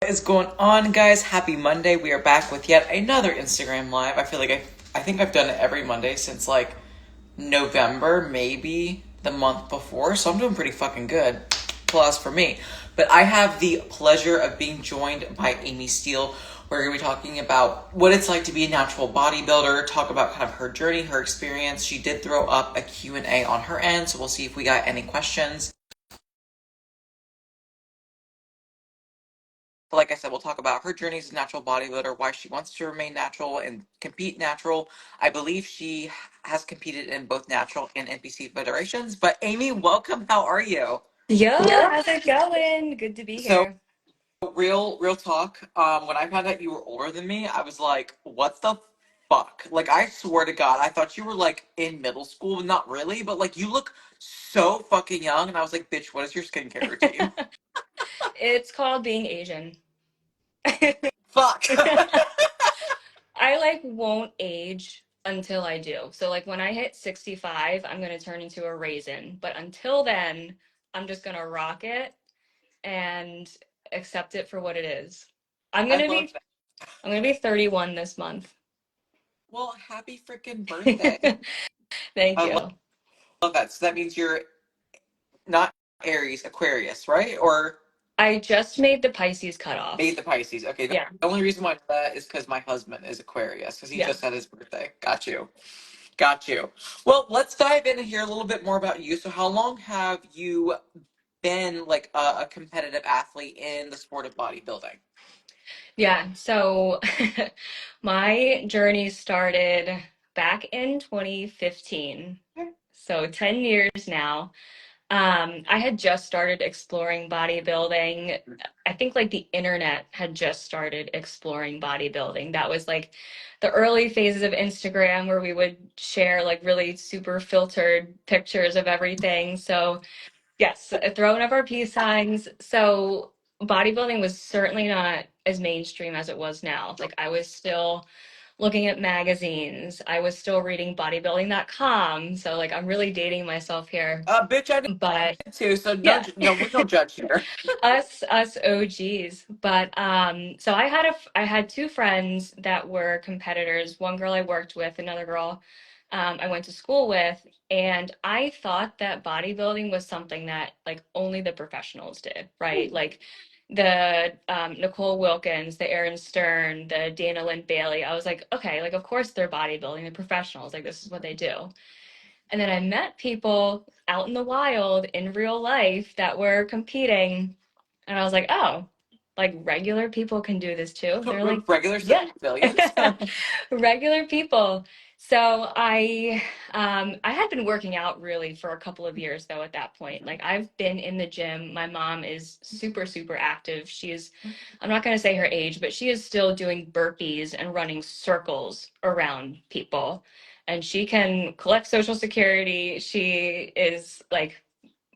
What is going on, guys? Happy Monday. We are back with yet another Instagram live. I feel like I think I've done it every Monday since like November, maybe the month before, so I'm doing pretty fucking good. Plus for me. But I have the pleasure of being joined by Amy Steele. We're going to be talking about what it's like to be a natural bodybuilder, talk about kind of her journey, her experience. She did throw up a Q&A on her end, so we'll see if we got any questions. Like I said, we'll talk about her journey as a natural bodybuilder, why she wants to remain natural and compete natural. I believe she has competed in both natural and NPC federations. But Amy, welcome. How are you? Yo, how's it going? Good to be So here. real talk. When I found out you were older than me, I was like, what the fuck? Like, I swear to God, I thought you were like in middle school. Not really, but like you look so fucking young. And I was like, bitch, what is your skincare routine? It's called being Asian. Fuck. I like won't age until I do. So like when I hit 65, I'm gonna turn into a raisin. But until then, I'm just gonna rock it and accept it for what it is. I'm I gonna love be that. I'm gonna be 31 this month. Well, happy freaking birthday. Thank I you. love that. So that means you're not Aries, Aquarius, right? Or I just made the Pisces made cutoff. the Pisces. Okay, the Yeah, only reason why I know that is because my husband is Aquarius, because he yeah. just had his birthday. Got you. Got you. Well, let's dive in and hear a little bit more about you. So, how long have you been like a competitive athlete in the sport of bodybuilding? Yeah, so my journey started back in 2015. So 10 years now. I had just started exploring bodybuilding. I think like the internet had just started exploring bodybuilding. That was like the early phases of Instagram where we would share like really super filtered pictures of everything. So yes, throwing up our peace signs. So bodybuilding was certainly not as mainstream as it was now. Like I was still looking at magazines. I was still reading bodybuilding.com. So like I'm really dating myself here. Bitch, I But did too. So no, yeah. no, we don't judge here. Us OGs. But so I had two friends that were competitors. One girl I worked with, another girl I went to school with, and I thought that bodybuilding was something that like only the professionals did, right? Like the Nicole Wilkins, the Aaron Stern, the Dana Lynn Bailey. I was like, okay, like of course they're bodybuilding, the professionals, like this is what they do. And then I met people out in the wild in real life that were competing. And I was like, oh, like regular people can do this too. They're like, Regular yeah, civilians. regular people. So I had been working out really for a couple of years though at that point. Like I've been in the gym. My mom is super, super active. She's, I'm not going to say her age, but she is still doing burpees and running circles around people, and she can collect Social Security. She is like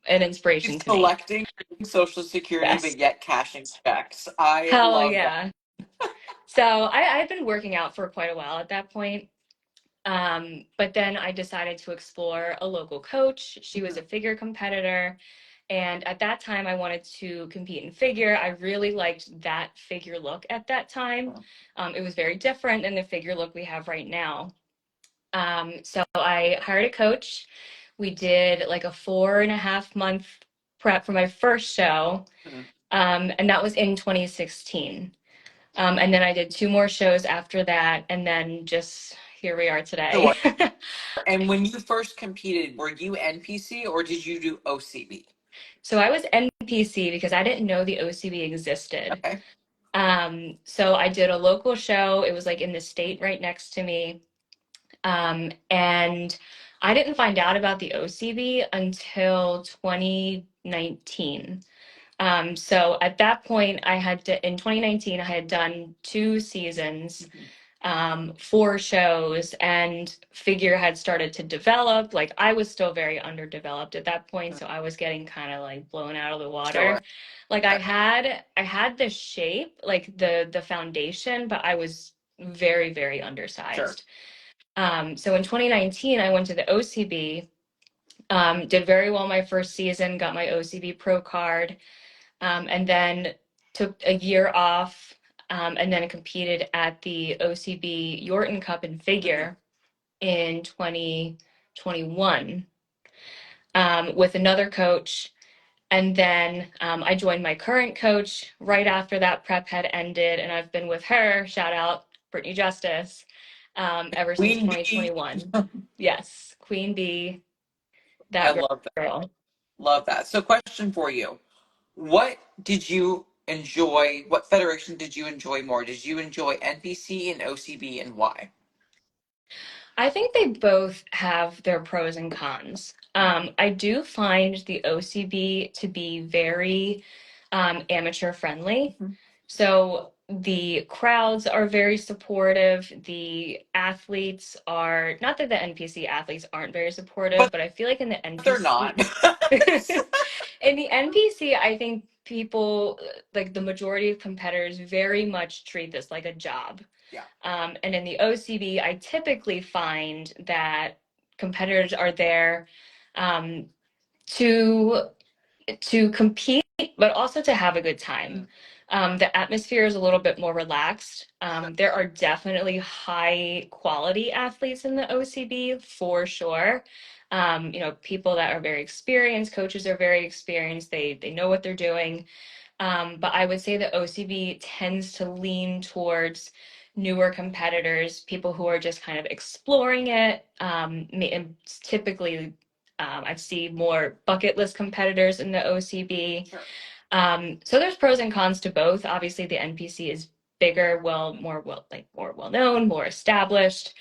an He's inspiration to me. collecting Social Security, Yes. but yet cashing checks. I Hell love that. yeah. So I'd been working out for quite a while at that point. But then I decided to explore a local coach. She was a figure competitor. And at that time, I wanted to compete in figure. I really liked that figure look at that time. It was very different than the figure look we have right now. So I hired a coach. We did like a 4.5 month prep for my first show. Mhm. And that was in 2016. And then I did two more shows after that. And then just here we are today. Sure. And when you first competed, were you NPC or did you do OCB? So I was NPC because I didn't know the OCB existed. Okay. So I did a local show. It was like in the state right next to me. And I didn't find out about the OCB until 2019. So at that point, in 2019, I had done two seasons, four shows, and figure had started to develop. Like I was still very underdeveloped at that point, so I was getting kind of like blown out of the Sure. water. Like I had the shape, like the foundation, but I was very, very Sure. undersized. So in 2019, I went to the OCB, did very well my first season, got my OCB pro card. And then took a year off, and then competed at the OCB Yorton Cup in Hmm. figure in 2021, with another coach. And then I joined my current coach right after that prep had ended, and I've been with her, shout out Brittany Justice, ever since Queen bee. 2021. Yes, Queen Bee, I that love that. girl. Love that. So, question for you. What did you enjoy? What federation did you enjoy more? Did you enjoy NPC and OCB, and why? I think they both have their pros and cons. I do find the OCB to be very amateur friendly. Mhm. So the crowds are very supportive. The athletes are, not that the NPC athletes aren't very supportive, But but I feel like in the they're not. NPC, in the NPC, I think people, like the majority of competitors, very much treat this like a job. Yeah. And in the OCB, I typically find that competitors are there um, to compete, but also to have a good time. Mm. The atmosphere is a little bit more relaxed. Sure. There are definitely high quality athletes in the OCB for sure. People that are very experienced, coaches are very experienced. They know what they're doing. But I would say the OCB tends to lean towards newer competitors, people who are just kind of exploring it. And typically, I see more bucket list competitors in the OCB. Sure. So there's pros and cons to both. Obviously, the NPC is bigger, more well known, more established.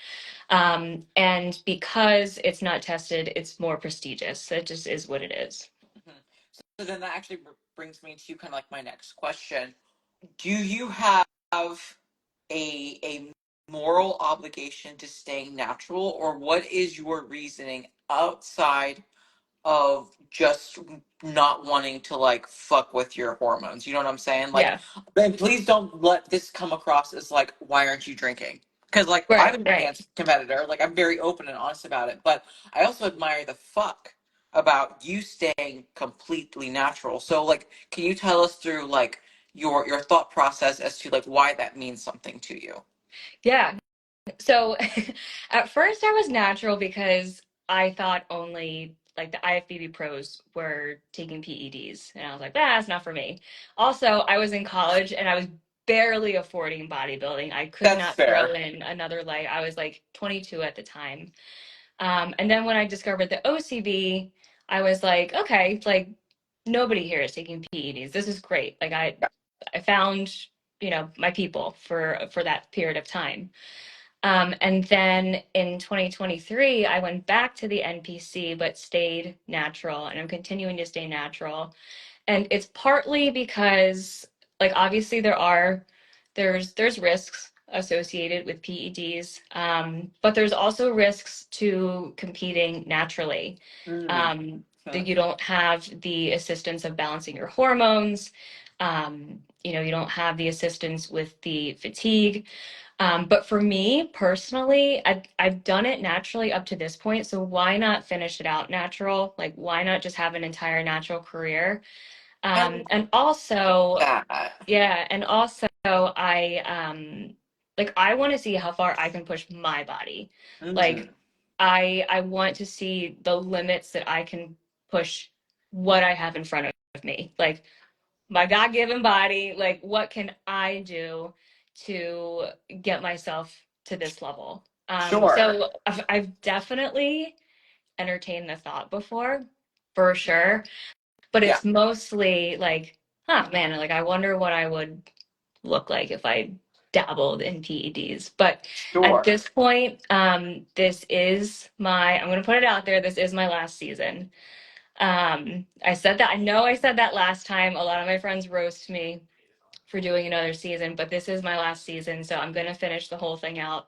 And because it's not tested, it's more prestigious. It just is what it is. Mhm. So then that actually brings me to kind of like my next question. Do you have a moral obligation to staying natural, or what is your reasoning outside of just not wanting to like fuck with your hormones? You know what I'm saying? Like, Yeah. then please don't let this come across as like, why aren't you drinking? Because like I'm Right, an right. advanced competitor, like I'm very open and honest about it, but I also admire the fuck about you staying completely natural. So like, can you tell us through like your thought process as to like why that means something to you? Yeah. So at first I was natural because I thought only like the IFBB pros were taking PEDs. And I was like, that's not for me. Also, I was in college and I was barely affording bodybuilding. I could That's not throw fair. in another leg. I was like 22 at the time. And then when I discovered the OCB, I was like, okay, like nobody here is taking PEDs. This is great. Like I found, my people for that period of time. And then in 2023, I went back to the NPC, but stayed natural, and I'm continuing to stay natural. And it's partly because, like, obviously there's risks associated with PEDs, but there's also risks to competing naturally. Mm. Um, Hmm. that you don't have the assistance of balancing your hormones. You don't have the assistance with the fatigue. But for me personally, I've done it naturally up to this point. So why not finish it out natural? Like, why not just have an entire natural career? I And also, love that. yeah, and also I want to see how far I can push my body. Mm. Like, I want to see the limits that I can push what I have in front of me. Like, my God-given body, like what can I do to get myself to this level? Sure. So I've definitely entertained the thought before, for sure, but Yeah. it's mostly like, man, like I wonder what I would look like if I dabbled in PEDs. But at Sure. this point, I'm gonna put it out there, this is my last season. I said that. I know I said that last time. A lot of my friends roast me for doing another season, but this is my last season, so I'm going to finish the whole thing out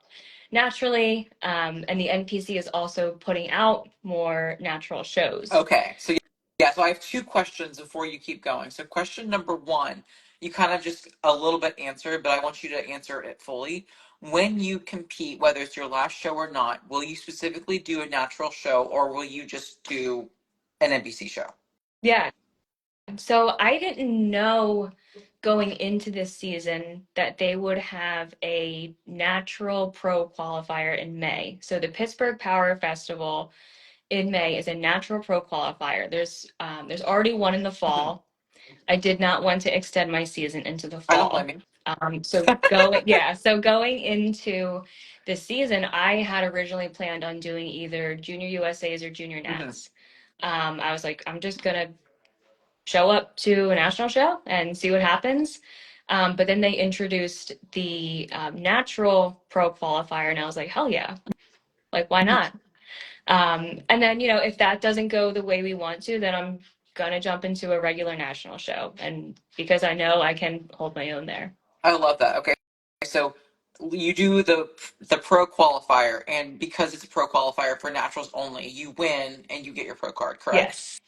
naturally. And the NPC is also putting out more natural shows. Okay. So yeah, so I have two questions before you keep going. So question number one, you kind of just a little bit answered, but I want you to answer it fully. When you compete, whether it's your last show or not, will you specifically do a natural show or will you just do an NBC show? Yeah, So I didn't know going into this season that they would have a natural pro qualifier in May. So the Pittsburgh Power Festival in May is a natural pro qualifier. There's already one in the Mhm. fall. I did not want to extend my season into the I don't blame fall. you. So going into this season, I had originally planned on doing either Junior USA's or Junior Hmm. Nats. I was like, I'm just gonna show up to a national show and see what happens. But then they introduced the natural pro qualifier, and I was like, hell yeah, like why not? And then, if that doesn't go the way we want to, then I'm gonna jump into a regular national show. And because I know I can hold my own there. I love that. Okay, so you do the pro qualifier, and because it's a pro qualifier for naturals only, you win and you get your pro card. Correct? Yes.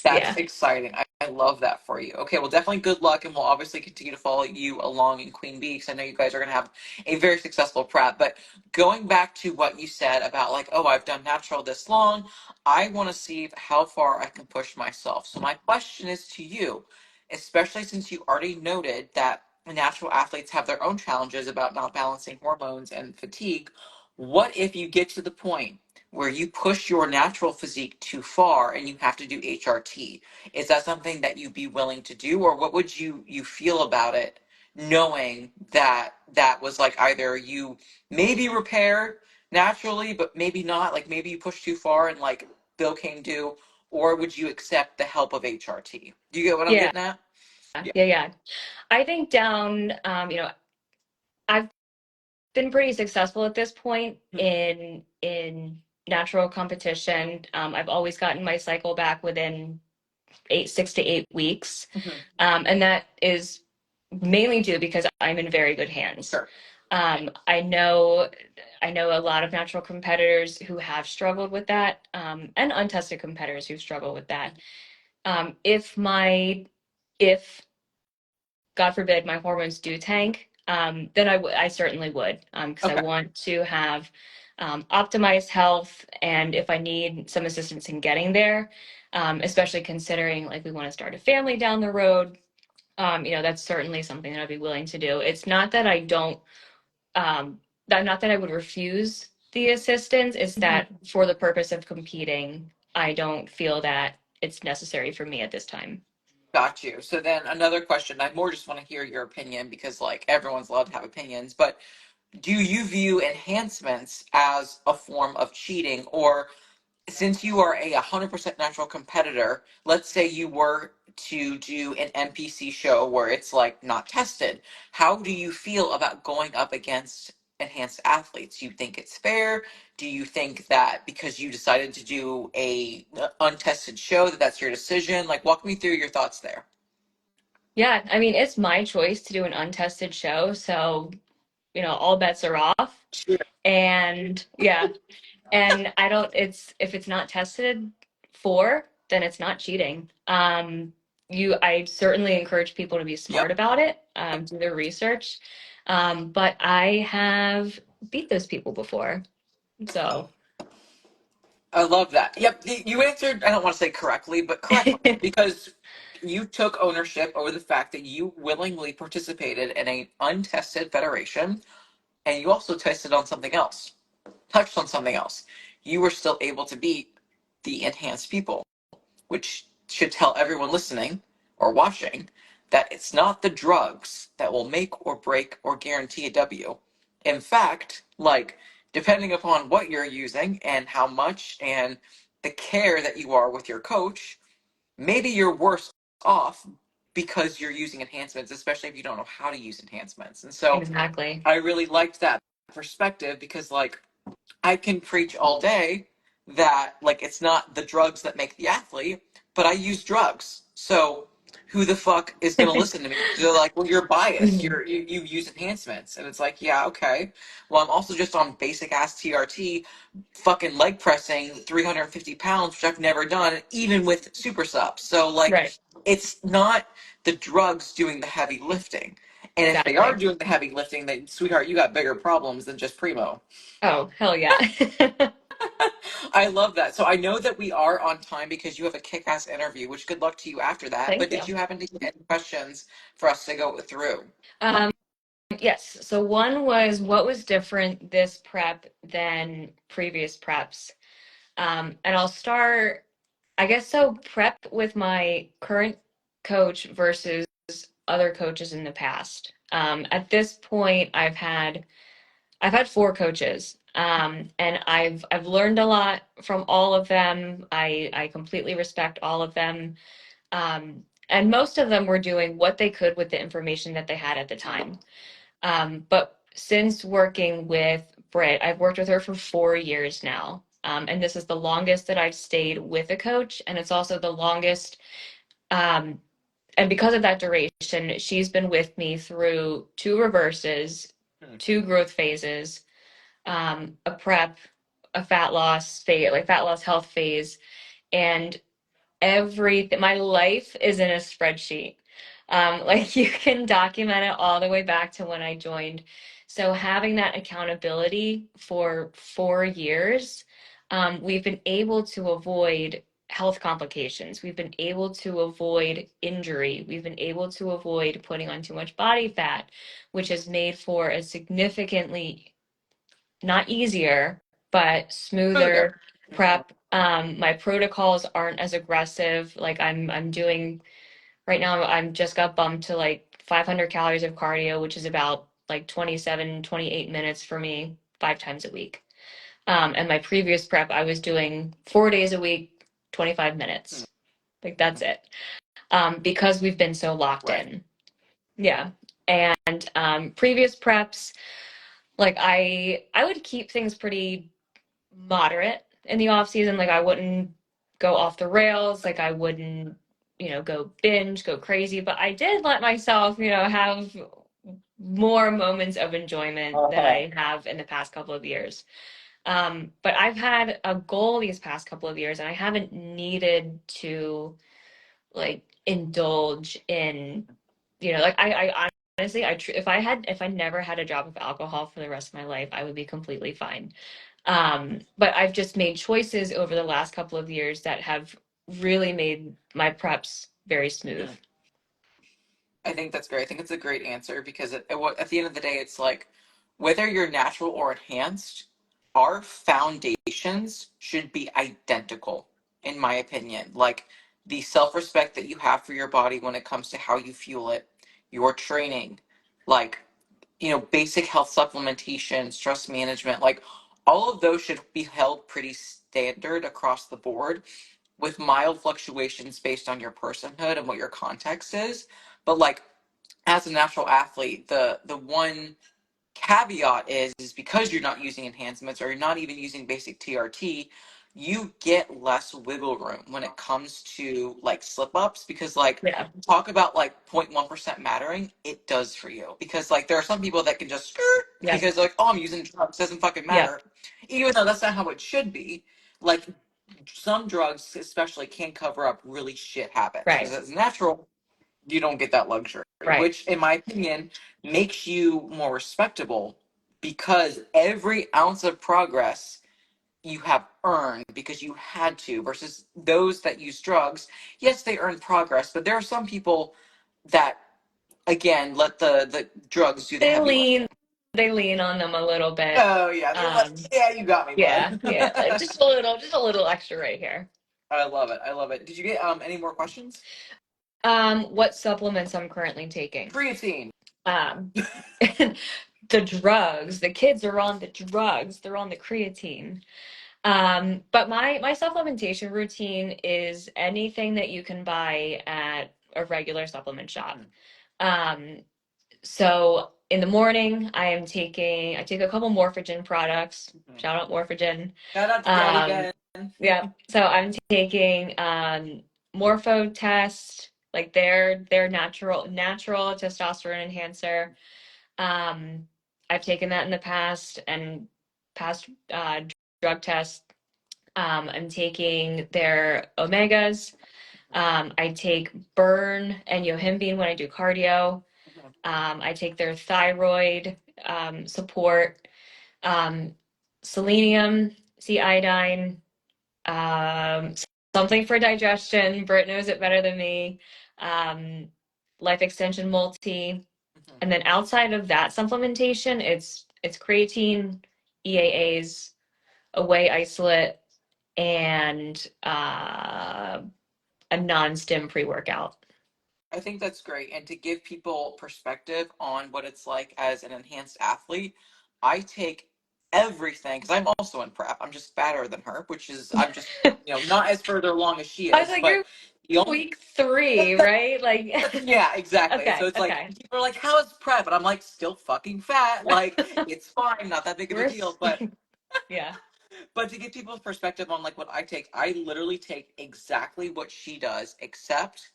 That's Yeah. exciting. I love that for you. Okay, well, definitely good luck, and we'll obviously continue to follow you along in Queen Bee because I know you guys are going to have a very successful prep. But going back to what you said about, like, oh, I've done natural this long, I want to see how far I can push myself. So, my question is to you, especially since you already noted that natural athletes have their own challenges about not balancing hormones and fatigue. What if you get to the point where you push your natural physique too far and you have to do HRT? Is that something that you'd be willing to do, or what would you feel about it, knowing that that was like either you maybe repair naturally, but maybe not, like maybe you push too far and like bill came due, or would you accept the help of HRT? Do you get what I'm Yeah. getting at? Yeah. Yeah. Yeah. I think I've been pretty successful at this point in natural competition. I've always gotten my cycle back within 6 to 8 weeks. Mhm. And that is mainly due because I'm in very good hands. Sure. I know a lot of natural competitors who have struggled with that, and untested competitors who've struggled with that. If God forbid my hormones do tank, then I certainly would, because I Okay. want to have optimized health, and if I need some assistance in getting there, especially considering like we want to start a family down the road, that's certainly something that I'd be willing to do. It's not that I don't, not that I would refuse the assistance. It's Mhm. that for the purpose of competing, I don't feel that it's necessary for me at this time. Got you. So then another question, I more just want to hear your opinion because like everyone's allowed to have opinions, but do you view enhancements as a form of cheating, or since you are a 100% natural competitor, let's say you were to do an NPC show where it's like not tested, how do you feel about going up against enhanced athletes? You think it's fair? Do you think that because you decided to do a untested show that that's your decision? Like, walk me through your thoughts there. Yeah, I mean, it's my choice to do an untested show, so, all bets are off. Sure. And yeah, and I don't, if it's not tested for, then it's not cheating. I certainly encourage people to be smart Yep. about it, do their research. But I have beat those people before. So, I love that. Yep, you answered, I don't want to say correctly, but correctly, because you took ownership over the fact that you willingly participated in a untested federation, and you also tested on something else, touched on something else. You were still able to beat the enhanced people, which should tell everyone listening or watching that it's not the drugs that will make or break or guarantee a W. In fact, like, depending upon what you're using and how much and the care that you are with your coach, maybe you're worse off because you're using enhancements, especially if you don't know how to use enhancements. And so exactly. I really liked that perspective because, like, I can preach all day that like it's not the drugs that make the athlete, but I use drugs. So who the fuck is gonna listen to me? They're like, well, you're biased. You use enhancements, and it's like, yeah, okay. Well, I'm also just on basic ass TRT, fucking leg pressing 350 pounds, which I've never done, even with super subs. So like, Right, it's not the drugs doing the heavy lifting. And if they are exactly. doing the heavy lifting, then sweetheart, you got bigger problems than just primo. Oh, hell yeah. I love that. So I know that we are on time because you have a kick-ass interview, which good luck to you after that. But Thank did you. you happen to get any questions for us to go through? Um, yes. So one was what was different this prep than previous preps? And I'll start, I guess so, prep with my current coach versus other coaches in the past. At this point, I've had four coaches, and I've learned a lot from all of them. I completely respect all of them, and most of them were doing what they could with the information that they had at the time. But since working with Britt, I've worked with her for 4 years now. And this is the longest that I've stayed with a coach, and it's also the longest. Um, and because of that duration, she's been with me through two reverses, two growth phases, a prep, a fat loss phase, like fat loss health phase, and everything. My life is in a spreadsheet. Like you can document it all the way back to when I joined. So having that accountability for 4 years, we've been able to avoid health complications. We've been able to avoid injury. We've been able to avoid putting on too much body fat, which has made for a significantly not easier, but Smoother. smoother prep. My protocols aren't as aggressive. Like I'm doing right now, I'm just got bumped to like 500 calories of cardio, which is about like 27, 28 minutes for me 5 times a week. And my previous prep, I was doing 4 days a week, 25 minutes. Like that's it. Because we've been so locked Right. in. Yeah. And previous preps, like I would keep things pretty moderate in the off season. Like I wouldn't go off the rails. Like I wouldn't, go binge, go crazy. But I did let myself, have more moments of enjoyment than Uh-huh. I have in the past couple of years. But I've had a goal these past couple of years, and I haven't needed to like indulge in, like I honestly, if I never had a drop of alcohol for the rest of my life, I would be completely fine. But I've just made choices over the last couple of years that have really made my preps very smooth. I think that's great. I think it's a great answer because at the end of the day, it's like whether you're natural or enhanced, our foundations should be identical, in my opinion. Like the self respect that you have for your body when it comes to how you fuel it, your training, like, basic health supplementation, stress management, like all of those should be held pretty standard across the board with mild fluctuations based on your personhood and what your context is. But like as a natural athlete, the one caveat is because you're not using enhancements or you're not even using basic TRT, you get less wiggle room when it comes to like slip ups because like Yeah. talk about like 0.1% mattering, it does for you. Because like there are some people that can just skirt Yep. because like, oh, I'm using drugs, doesn't fucking Yep. matter. Even though that's not how it should be. Like some drugs especially can cover up really shit habits. Because Right. as natural, you don't get that luxury, Right. which, in my opinion, makes you more respectable because every ounce of progress you have earned because you had to, versus those that use drugs. Yes, they earn progress, but there are some people that, again, let the drugs do the They heavy lifting. lean they lean on them a little bit. Oh, yeah. They're like, Um, yeah, you got me, yeah, bud. yeah. Just a little extra right here. I love it. I love it. Did you get any more questions? What supplements I'm currently taking? Creatine. Um, the drugs. The kids are on the drugs. They're on the creatine. But my supplementation routine is anything that you can buy at a regular supplement shop. Um, so in the morning, I take a couple Morphogen products. Shout out Morphogen. Shout out to Daddy Um, Ben. yeah. So I'm taking Morpho Test, like their natural testosterone enhancer. Um, I've taken that in the past and past drug tests. I'm taking their omegas. I take Burn and Yohimbine when I do cardio. I take their thyroid support, um, selenium, sea iodine, um, something for digestion. Britt knows it better than me. Um, Life Extension Multi. Mhm. And then outside of that supplementation, it's creatine, EAAs, a whey isolate, and a non-stim pre-workout. I think that's great. And to give people perspective on what it's like as an enhanced athlete, I take everything because I'm also in prep. I'm just fatter than her, which is I'm just not as further along as she I was is, like, but you're the only week 3, right? Like, yeah, exactly. So okay, it's like okay. people are like, "How is prep?" And I'm like, "Still fucking fat. Like it's fine, not that big of a We're, deal." But yeah, to give people perspective on like what I take, I literally take exactly what she does, except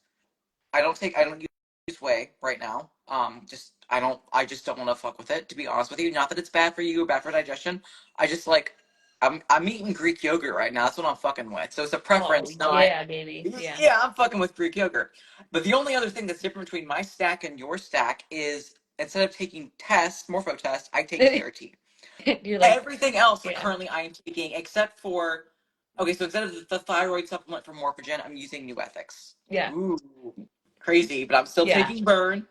I don't use whey right now. Just I just don't want to fuck with it, to be honest with you. Not that it's bad for you or bad for digestion. I just like I'm eating Greek yogurt right now. That's what I'm fucking with. So it's a oh preference, not yeah, baby, yeah. yeah, I'm fucking with Greek yogurt. But the only other thing that's different between my stack and your stack is instead of taking tests, morpho tests, I take TRT. You're like, Everything else yeah, currently I am taking except for okay, so instead of the thyroid supplement for Morphogen, I'm using New Ethics. yeah, Ooh, crazy, but I'm still yeah, taking Burn.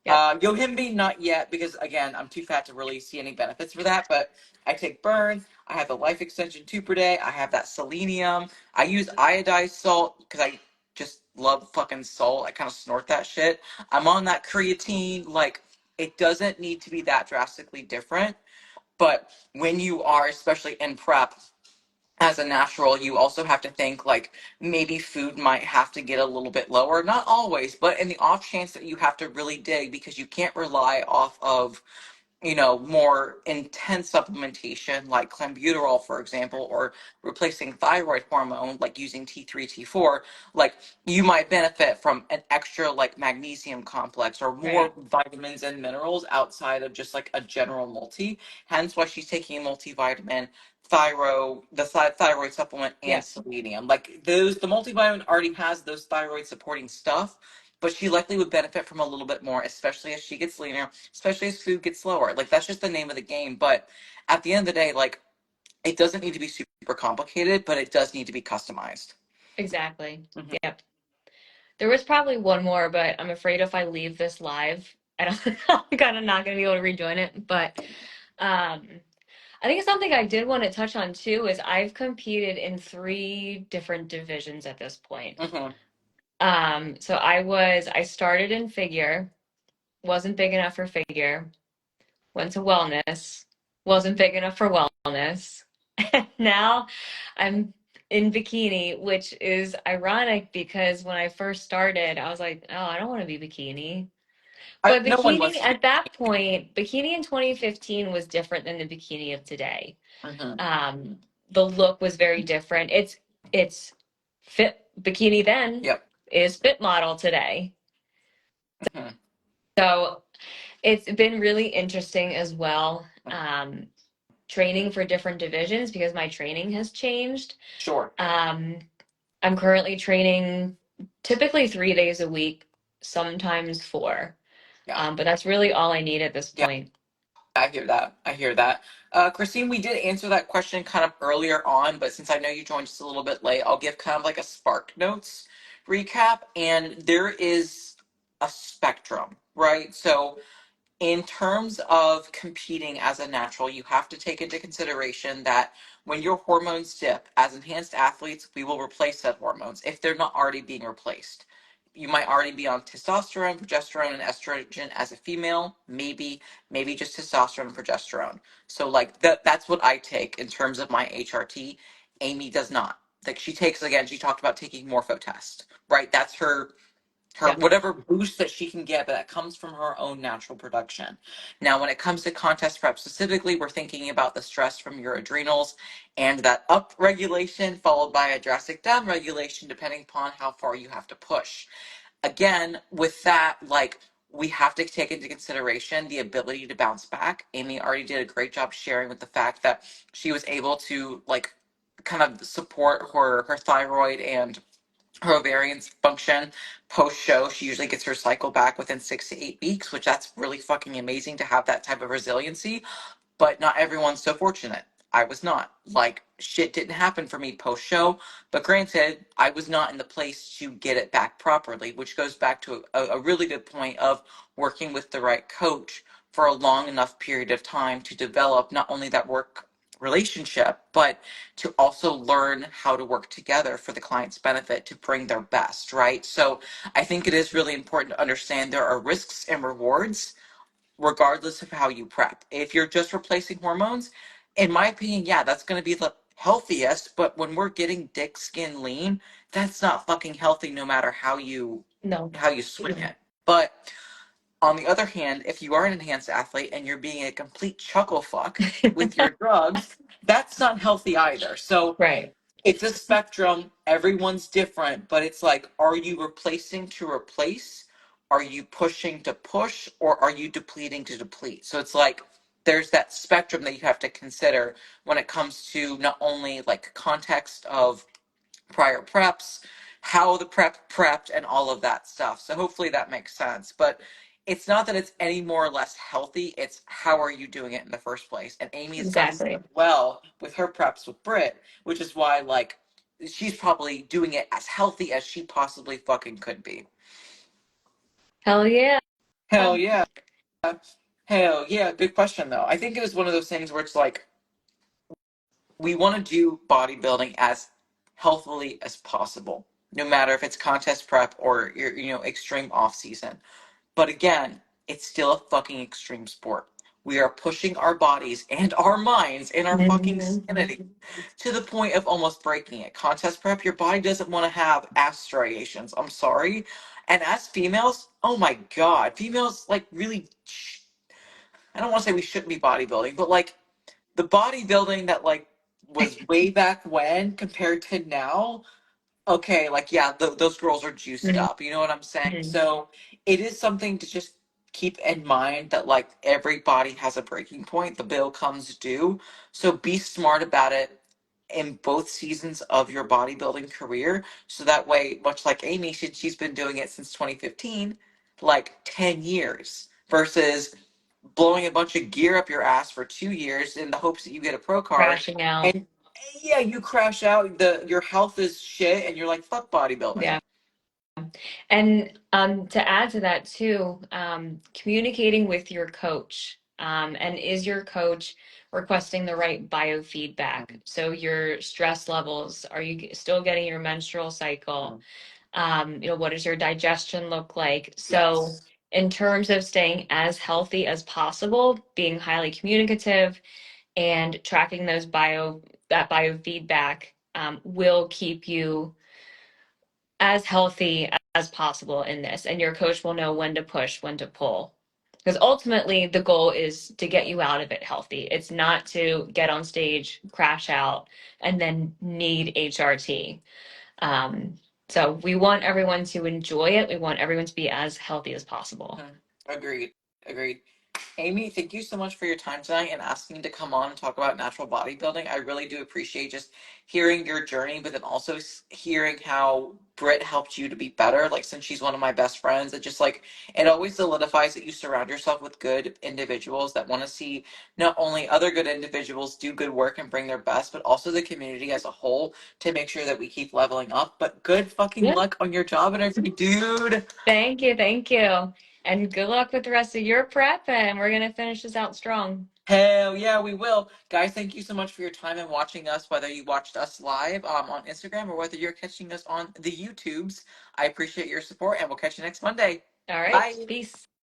yep, Yohimbe, not yet, because again, I'm too fat to really see any benefits for that. But I take Burn. I have the Life Extension 2 per day. I have that selenium. I use iodized salt because I just love fucking salt. I kind of snort that shit. I'm on that creatine. Like, it doesn't need to be that drastically different. But when you are, especially in prep, as a natural, you also have to think like maybe food might have to get a little bit lower. Not always, but in the off chance that you have to really dig because you can't rely off of more intense supplementation like clenbuterol, for example, or replacing thyroid hormone like using T3, T4, like you might benefit from an extra like magnesium complex or more right, vitamins and minerals outside of just like a general multi. Hence why she's taking a multivitamin, thyroid supplement, and yep, selenium. Like the multivitamin already has those thyroid supporting stuff, but she likely would benefit from a little bit more, especially as she gets leaner, especially as food gets slower. Like that's just the name of the game. But at the end of the day, like it doesn't need to be super complicated, but it does need to be customized. exactly, Mhm. yep. There was probably one more, but I'm afraid if I leave this live, I don't, I'm kind of not going to be able to rejoin it. But um, I think something I did want to touch on too is I've competed in 3 different divisions at this point. Mhm. So I started in figure, wasn't big enough for figure, went to wellness, wasn't big enough for wellness. And now I'm in bikini, which is ironic because when I first started, I was like, oh, I don't want to be bikini. But No one bikini wants to be. at that point, bikini in 2015 was different than the bikini of today. Mhm. Um, the look was very different. It's fit bikini then Yep. is fit model today. Mhm. So it's been really interesting as well. Training for different divisions because my training has changed. Sure. Um, I'm currently training typically 3 days a week, sometimes 4. Yeah. But that's really all I need at this Yeah. point. I hear that. I hear that. Christine, we did answer that question kind of earlier on, but since I know you joined just a little bit late, I'll give kind of like a Spark Notes recap. And there is a spectrum, right? So in terms of competing as a natural, you have to take into consideration that when your hormones dip, as enhanced athletes, we will replace said hormones if they're not already being replaced. You might already be on testosterone, progesterone, and estrogen as a female, maybe just testosterone and progesterone. So like that's what I take in terms of my HRT. Amy does not. Like she takes again, she talked about taking morpho test, right? That's her Yep. whatever boost that she can get, but that comes from her own natural production. Now, when it comes to contest prep specifically, we're thinking about the stress from your adrenals and that up regulation followed by a drastic down regulation, depending upon how far you have to push. Again, with that, like we have to take into consideration the ability to bounce back. Amy already did a great job sharing with the fact that she was able to like kind of support her thyroid and her ovarian function post show. She usually gets her cycle back within 6 to 8 weeks, which that's really fucking amazing to have that type of resiliency. But not everyone's so fortunate. I was not. Like, shit didn't happen for me post show, but granted, I was not in the place to get it back properly, which goes back to a really good point of working with the right coach for a long enough period of time to develop not only that work relationship, but to also learn how to work together for the client's benefit to bring their best, right? So I think it is really important to understand there are risks and rewards regardless of how you prep. If you're just replacing hormones, in my opinion, yeah, that's going to be the healthiest, but when we're getting dick skin lean, that's not fucking healthy no matter No. how you swing it. But on the other hand, if you are an enhanced athlete and you're being a complete chuckle fuck with your drugs, that's not healthy either. So Right. it's a spectrum. Everyone's different, but it's like, are you replacing to replace? Are you pushing to push? Or are you depleting to deplete? So it's like, there's that spectrum that you have to consider when it comes to not only like context of prior preps, how the prep prepped, and all of that stuff. So hopefully that makes sense. But it's not that it's any more or less healthy, it's how are you doing it in the first place. And Amy has done Exactly. well with her preps with Britt, which is why, like, she's probably doing it as healthy as she possibly fucking could be. Hell yeah. Hell yeah. Hell yeah. Good question, though. I think it was one of those things where it's like, we want to do bodybuilding as healthily as possible, no matter if it's contest prep or extreme off season. But again, it's still a fucking extreme sport. We are pushing our bodies and our minds and our fucking Mhm. sanity to the point of almost breaking it. Contest prep, your body doesn't want to have ass striations. I'm sorry. And as females, oh my god, females like really. I don't want to say we shouldn't be bodybuilding, but like the bodybuilding that like was way back when compared to now, okay, like yeah, those girls are juiced Mhm. up. You know what I'm saying? So it is something to just keep in mind that like every body has a breaking point. The bill comes due. So be smart about it in both seasons of your bodybuilding career. So that way, much like Amy, she's been doing it since 2015, like 10 years versus blowing a bunch of gear up your ass for 2 years in the hopes that you get a pro card. Crashing out. And yeah, you crash out, your health is shit, and you're like, fuck bodybuilding. Yeah. And to add to that too, communicating with your coach. And is your coach requesting the right biofeedback? So your stress levels, are you still getting your menstrual cycle? What does your digestion look like? So Yes. in terms of staying as healthy as possible, being highly communicative and tracking that biofeedback will keep you as healthy as possible in this, and your coach will know when to push, when to pull. Because ultimately, the goal is to get you out of it healthy. It's not to get on stage, crash out, and then need HRT. Um, so we want everyone to enjoy it. We want everyone to be as healthy as possible. Agreed. Agreed. Amy, thank you so much for your time tonight and asking me to come on and talk about natural bodybuilding. I really do appreciate just hearing your journey, but then also hearing how Britt helped you to be better. Like, since she's one of my best friends, it just like, it always solidifies that you surround yourself with good individuals that want to see not only other good individuals do good work and bring their best, but also the community as a whole to make sure that we keep leveling up. But good fucking Yeah. luck on your job interview, dude. Thank you. Thank you. And good luck with the rest of your prep. And we're going to finish this out strong. Hell yeah, we will. Guys, thank you so much for your time and watching us, whether you watched us live on Instagram or whether you're catching us on the YouTubes. I appreciate your support, and we'll catch you next Monday. All right. Bye. Peace.